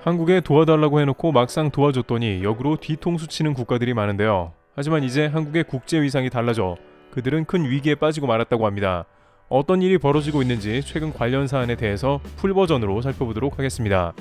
한국에 도와달라고 해놓고 막상 도와줬더니 역으로 뒤통수 치는 국가들이 많은데요. 하지만 이제 한국의 국제 위상이 달라져 그들은 큰 위기에 빠지고 말았다고 합니다. 어떤 일이 벌어지고 있는지 최근 관련 사안에 대해서 풀버전으로 살펴보도록 하겠습니다.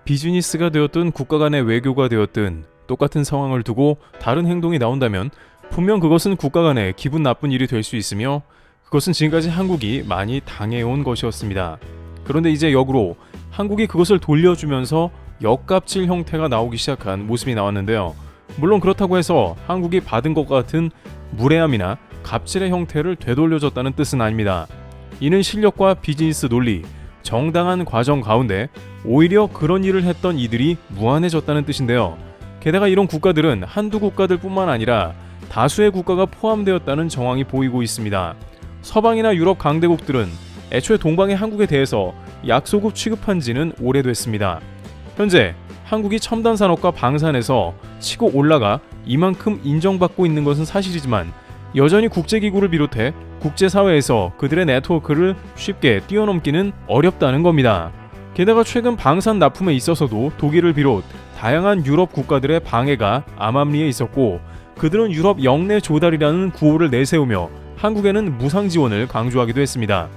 비즈니스가 되었든 국가 간의 외교가 되었든 똑같은 상황을 두고 다른 행동이 나온다면 분명 그것은 국가 간에 기분 나쁜 일이 될 수 있으며 그것은 지금까지 한국이 많이 당해온 것이었습니다. 그런데 이제 역으로 한국이 그것을 돌려주면서 역갑질 형태가 나오기 시작한 모습이 나왔는데요. 물론 그렇다고 해서 한국이 받은 것 같은 무례함이나 갑질의 형태를 되돌려줬다는 뜻은 아닙니다. 이는 실력과 비즈니스 논리, 정당한 과정 가운데 오히려 그런 일을 했던 이들이 무한해졌다는 뜻인데요. 게다가 이런 국가들은 한두 국가들 뿐만 아니라 다수의 국가가 포함되었다는 정황이 보이고 있습니다. 서방이나 유럽 강대국들은 애초에 동방의 한국에 대해서 약소국 취급한 지는 오래됐습니다. 현재 한국이 첨단 산업과 방산에서 치고 올라가 이만큼 인정받고 있는 것은 사실이지만 여전히 국제기구를 비롯해 국제사회에서 그들의 네트워크를 쉽게 뛰어넘기는 어렵다는 겁니다. 게다가 최근 방산 납품에 있어서도 독일을 비롯 다양한 유럽 국가들의 방해가 암암리에 있었고 그들은 유럽 영내 조달이라는 구호를 내세우며 한국에는 무상 지원을 강조하기도 했습니다.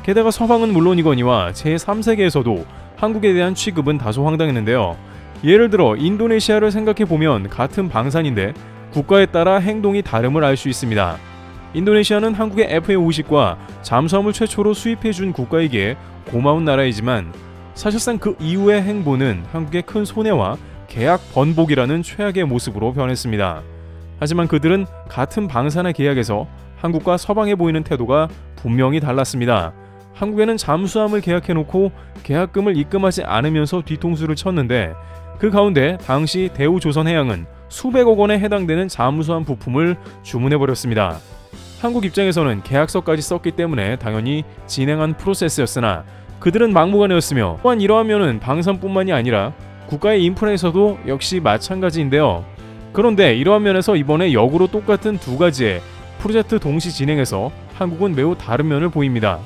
게다가 서방은 물론이거니와 제3세계에서도 한국에 대한 취급은 다소 황당했는데요. 예를 들어 인도네시아를 생각해보면 같은 방산인데 국가에 따라 행동이 다름을 알 수 있습니다. 인도네시아는 한국의 FA50과 잠수함을 최초로 수입해준 국가이기에 고마운 나라이지만 사실상 그 이후의 행보는 한국의 큰 손해와 계약 번복이라는 최악의 모습으로 변했습니다. 하지만 그들은 같은 방산의 계약에서 한국과 서방에 보이는 태도가 분명히 달랐습니다. 한국에는 잠수함을 계약해놓고 계약금을 입금하지 않으면서 뒤통수를 쳤는데 그 가운데 당시 대우조선해양은 수백억 원에 해당되는 잠수함 부품을 주문해버렸습니다. 한국 입장에서는 계약서까지 썼기 때문에 당연히 진행한 프로세스였으나 그들은 막무가내였으며 또한 이러하면은 방산뿐만이 아니라 국가의 인프라에서도 역시 마찬가지인데요. 그런데 이러한 면에서 이번에 역으로 똑같은 두 가지의 프로젝트 동시 진행해서 한국은 매우 다른 면을 보입니다.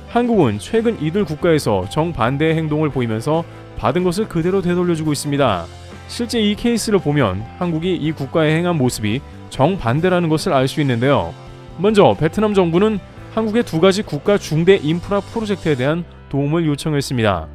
한국은 최근 이들 국가에서 정반대의 행동을 보이면서 받은 것을 그대로 되돌려주고 있습니다. 실제 이 케이스를 보면 한국이 이 국가에 행한 모습이 정반대라는 것을 알 수 있는데요. 먼저 베트남 정부는 한국의 두 가지 국가 중대 인프라 프로젝트에 대한 도움을 요청했습니다.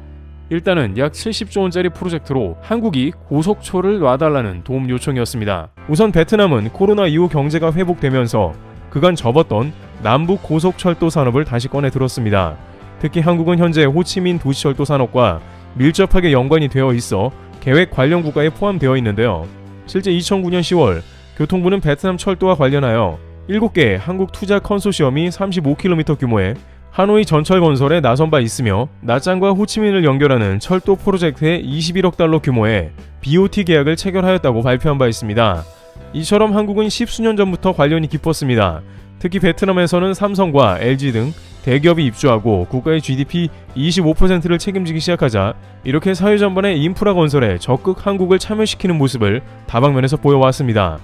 일단은 약 70조 원짜리 프로젝트로 한국이 고속철을 놔달라는 도움 요청이었습니다. 우선 베트남은 코로나 이후 경제가 회복되면서 그간 접었던 남북 고속철도 산업을 다시 꺼내 들었습니다. 특히 한국은 현재 호치민 도시철도 산업과 밀접하게 연관이 되어 있어 계획 관련 국가에 포함되어 있는데요. 실제 2009년 10월 교통부는 베트남 철도와 관련하여 7개의 한국 투자 컨소시엄이 35km 규모의 하노이 전철 건설에 나선 바 있으며 나짱과 호치민을 연결하는 철도 프로젝트에 21억 달러 규모의 BOT 계약을 체결하였다고 발표한 바 있습니다. 이처럼 한국은 10수년 전부터 관련이 깊었습니다. 특히 베트남에서는 삼성과 LG 등 대기업이 입주하고 국가의 GDP 25%를 책임지기 시작하자 이렇게 사회 전반의 인프라 건설에 적극 한국을 참여시키는 모습을 다방면에서 보여왔습니다.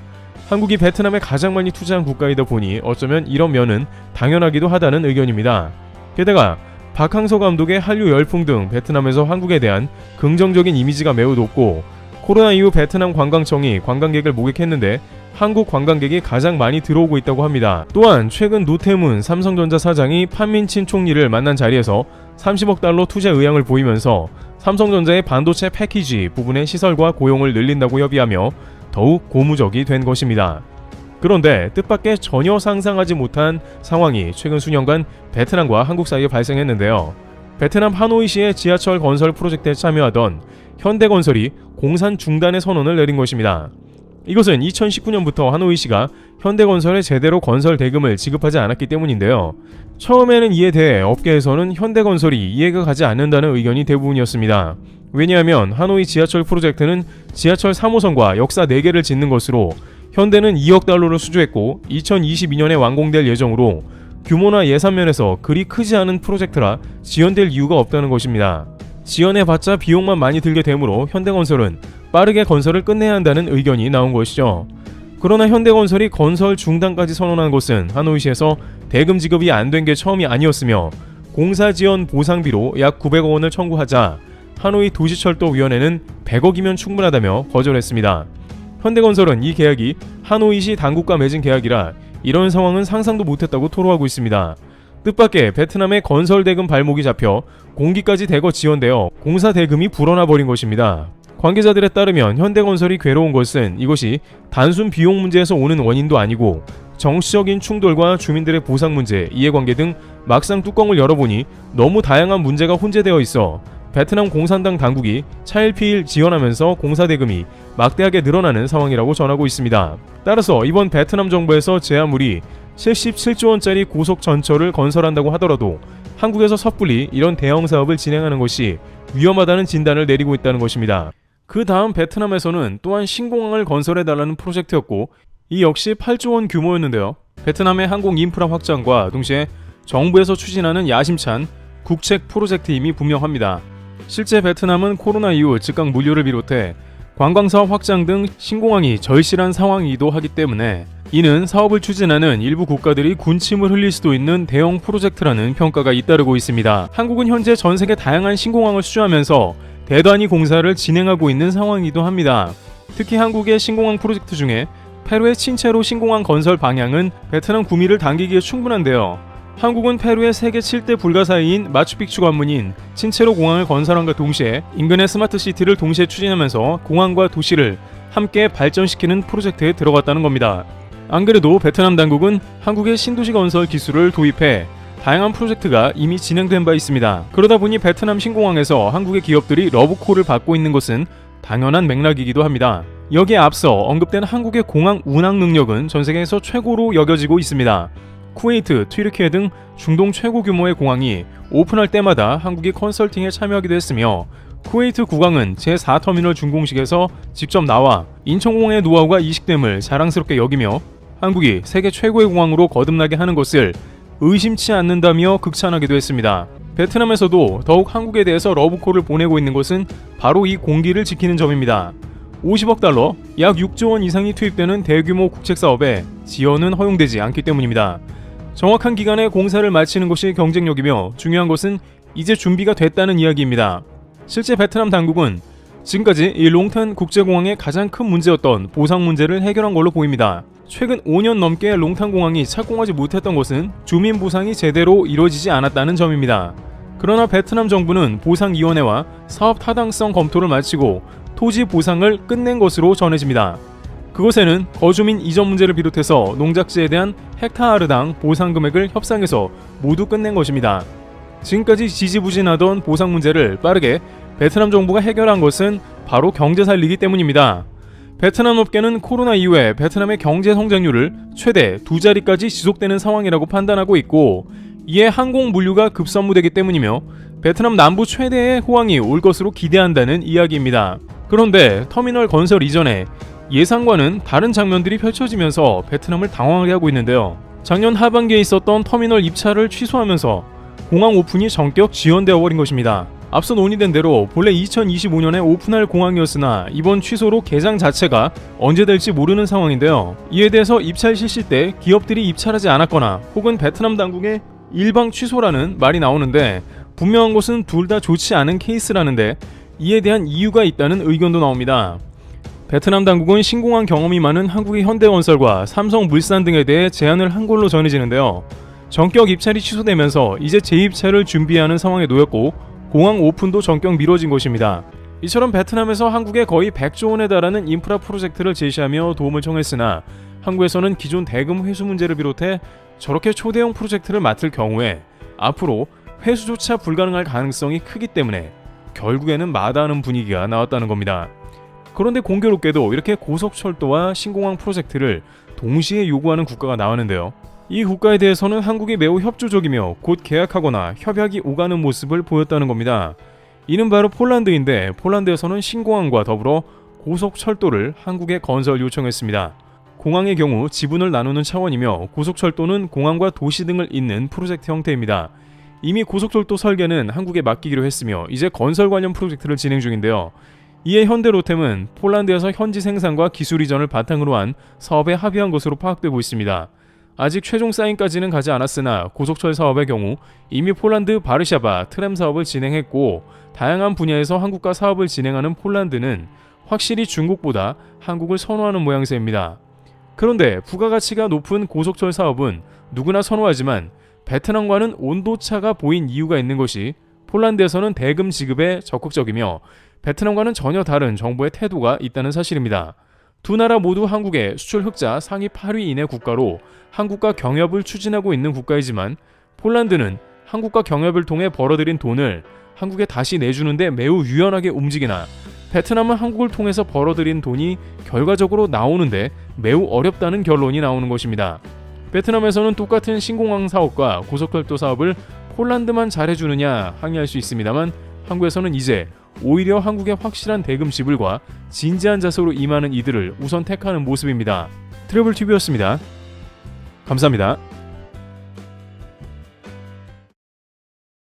한국이 베트남에 가장 많이 투자한 국가이다 보니 어쩌면 이런 면은 당연하기도 하다는 의견입니다. 게다가 박항서 감독의 한류 열풍 등 베트남에서 한국에 대한 긍정적인 이미지가 매우 높고 코로나 이후 베트남 관광청이 관광객을 모객했는데 한국 관광객이 가장 많이 들어오고 있다고 합니다. 또한 최근 노태문 삼성전자 사장이 판민친 총리를 만난 자리에서 30억 달러 투자 의향을 보이면서 삼성전자의 반도체 패키지 부분의 시설과 고용을 늘린다고 협의하며 더욱 고무적이 된 것입니다. 그런데 뜻밖의 전혀 상상하지 못한 상황이 최근 수년간 베트남과 한국 사이에 발생했는데요. 베트남 하노이시의 지하철 건설 프로젝트에 참여하던 현대건설이 공산 중단의 선언을 내린 것입니다. 이것은 2019년부터 하노이시가 현대건설에 제대로 건설 대금을 지급하지 않았기 때문인데요. 처음에는 이에 대해 업계에서는 현대건설이 이해가 가지 않는다는 의견이 대부분이었습니다. 왜냐하면 하노이 지하철 프로젝트는 지하철 3호선과 역사 4개를 짓는 것으로 현대는 2억 달러를 수주했고 2022년에 완공될 예정으로 규모나 예산면에서 그리 크지 않은 프로젝트라 지연될 이유가 없다는 것입니다. 지연해봤자 비용만 많이 들게 되므로 현대건설은 빠르게 건설을 끝내야 한다는 의견이 나온 것이죠. 그러나 현대건설이 건설 중단까지 선언한 것은 하노이시에서 대금 지급이 안 된 게 처음이 아니었으며 공사 지연 보상비로 약 900억 원을 청구하자 하노이 도시철도위원회는 100억이면 충분하다며 거절했습니다. 현대건설은 이 계약이 하노이시 당국과 맺은 계약이라 이런 상황은 상상도 못했다고 토로하고 있습니다. 뜻밖의 베트남의 건설 대금 발목이 잡혀 공기까지 대거 지연되어 공사 대금이 불어나 버린 것입니다. 관계자들에 따르면 현대건설이 괴로운 것은 이것이 단순 비용 문제에서 오는 원인도 아니고 정치적인 충돌과 주민들의 보상 문제, 이해관계 등 막상 뚜껑을 열어보니 너무 다양한 문제가 혼재되어 있어 베트남 공산당 당국이 차일피일 지연하면서 공사 대금이 막대하게 늘어나는 상황이라고 전하고 있습니다. 따라서 이번 베트남 정부에서 제안물이 77조 원짜리 고속 전철을 건설한다고 하더라도 한국에서 섣불리 이런 대형 사업을 진행하는 것이 위험하다는 진단을 내리고 있다는 것입니다. 그 다음 베트남에서는 또한 신공항을 건설해달라는 프로젝트였고 이 역시 8조 원 규모였는데요. 베트남의 항공 인프라 확장과 동시에 정부에서 추진하는 야심찬 국책 프로젝트임이 분명합니다. 실제 베트남은 코로나 이후 즉각 물류를 비롯해 관광사업 확장 등 신공항이 절실한 상황이기도 하기 때문에 이는 사업을 추진하는 일부 국가들이 군침을 흘릴 수도 있는 대형 프로젝트라는 평가가 잇따르고 있습니다. 한국은 현재 전 세계 다양한 신공항을 수주하면서 대단히 공사를 진행하고 있는 상황이기도 합니다. 특히 한국의 신공항 프로젝트 중에 페루의 친체로 신공항 건설 방향은 베트남 구미를 당기기에 충분한데요. 한국은 페루의 세계 7대 불가사의인 마추픽추 관문인 친체로 공항을 건설함과 동시에 인근의 스마트시티를 동시에 추진하면서 공항과 도시를 함께 발전시키는 프로젝트에 들어갔다는 겁니다. 안 그래도 베트남 당국은 한국의 신도시 건설 기술을 도입해 다양한 프로젝트가 이미 진행된 바 있습니다. 그러다 보니 베트남 신공항에서 한국의 기업들이 러브콜을 받고 있는 것은 당연한 맥락이기도 합니다. 여기에 앞서 언급된 한국의 공항 운항 능력은 전 세계에서 최고로 여겨지고 있습니다. 쿠웨이트, 튀르키예 등 중동 최고 규모의 공항이 오픈할 때마다 한국이 컨설팅에 참여하기도 했으며 쿠웨이트 국왕은 제4터미널 준공식에서 직접 나와 인천공항의 노하우가 이식됨을 자랑스럽게 여기며 한국이 세계 최고의 공항으로 거듭나게 하는 것을 의심치 않는다며 극찬하기도 했습니다. 베트남에서도 더욱 한국에 대해서 러브콜을 보내고 있는 것은 바로 이 공기를 지키는 점입니다. 50억 달러, 약 6조 원 이상이 투입되는 대규모 국책사업에 지연은 허용되지 않기 때문입니다. 정확한 기간에 공사를 마치는 것이 경쟁력이며 중요한 것은 이제 준비가 됐다는 이야기입니다. 실제 베트남 당국은 지금까지 이 롱탄 국제공항의 가장 큰 문제였던 보상 문제를 해결한 걸로 보입니다. 최근 5년 넘게 롱탄 공항이 착공하지 못했던 것은 주민 보상이 제대로 이루어지지 않았다는 점입니다. 그러나 베트남 정부는 보상위원회와 사업 타당성 검토를 마치고 토지 보상을 끝낸 것으로 전해집니다. 그곳에는 거주민 이전 문제를 비롯해서 농작지에 대한 헥타르당 보상 금액을 협상해서 모두 끝낸 것입니다. 지금까지 지지부진하던 보상 문제를 빠르게 베트남 정부가 해결한 것은 바로 경제 살리기 때문입니다. 베트남 업계는 코로나 이후에 베트남의 경제 성장률을 최대 2자리까지 지속되는 상황이라고 판단하고 있고 이에 항공 물류가 급선무되기 때문이며 베트남 남부 최대의 호황이 올 것으로 기대한다는 이야기입니다. 그런데 터미널 건설 이전에 예상과는 다른 장면들이 펼쳐지면서 베트남을 당황하게 하고 있는데요. 작년 하반기에 있었던 터미널 입찰을 취소하면서 공항 오픈이 전격 지연되어 버린 것입니다. 앞서 논의된 대로 본래 2025년에 오픈할 공항이었으나 이번 취소로 개장 자체가 언제 될지 모르는 상황인데요. 이에 대해서 입찰 실시 때 기업들이 입찰하지 않았거나 혹은 베트남 당국의 일방 취소라는 말이 나오는데 분명한 것은 둘 다 좋지 않은 케이스라는데 이에 대한 이유가 있다는 의견도 나옵니다. 베트남 당국은 신공항 경험이 많은 한국의 현대건설과 삼성물산 등에 대해 제안을 한 걸로 전해지는데요. 전격 입찰이 취소되면서 이제 재입찰을 준비하는 상황에 놓였고 공항 오픈도 전격 미뤄진 것입니다. 이처럼 베트남에서 한국에 거의 100조 원에 달하는 인프라 프로젝트를 제시하며 도움을 청했으나 한국에서는 기존 대금 회수 문제를 비롯해 저렇게 초대형 프로젝트를 맡을 경우에 앞으로 회수조차 불가능할 가능성이 크기 때문에 결국에는 마다하는 분위기가 나왔다는 겁니다. 그런데 공교롭게도 이렇게 고속철도와 신공항 프로젝트를 동시에 요구하는 국가가 나왔는데요. 이 국가에 대해서는 한국이 매우 협조적이며 곧 계약하거나 협약이 오가는 모습을 보였다는 겁니다. 이는 바로 폴란드인데 폴란드에서는 신공항과 더불어 고속철도를 한국에 건설 요청했습니다. 공항의 경우 지분을 나누는 차원이며 고속철도는 공항과 도시 등을 잇는 프로젝트 형태입니다. 이미 고속철도 설계는 한국에 맡기기로 했으며 이제 건설 관련 프로젝트를 진행 중인데요. 이에 현대로템은 폴란드에서 현지 생산과 기술 이전을 바탕으로 한 사업에 합의한 것으로 파악되고 있습니다. 아직 최종 사인까지는 가지 않았으나 고속철 사업의 경우 이미 폴란드 바르샤바 트램 사업을 진행했고, 다양한 분야에서 한국과 사업을 진행하는 폴란드는 확실히 중국보다 한국을 선호하는 모양새입니다. 그런데 부가가치가 높은 고속철 사업은 누구나 선호하지만 베트남과는 온도차가 보인 이유가 있는 것이, 폴란드에서는 대금 지급에 적극적이며 베트남과는 전혀 다른 정부의 태도가 있다는 사실입니다. 두 나라 모두 한국의 수출 흑자 상위 8위 이내 국가로 한국과 경협을 추진하고 있는 국가이지만, 폴란드는 한국과 경협을 통해 벌어들인 돈을 한국에 다시 내주는데 매우 유연하게 움직이나, 베트남은 한국을 통해서 벌어들인 돈이 결과적으로 나오는데 매우 어렵다는 결론이 나오는 것입니다. 베트남에서는 똑같은 신공항 사업과 고속철도 사업을 폴란드만 잘해주느냐 항의할 수 있습니다만, 한국에서는 이제 오히려 한국의 확실한 대금 지불과 진지한 자세로 임하는 이들을 우선 택하는 모습입니다. 트래블TV였습니다. 감사합니다.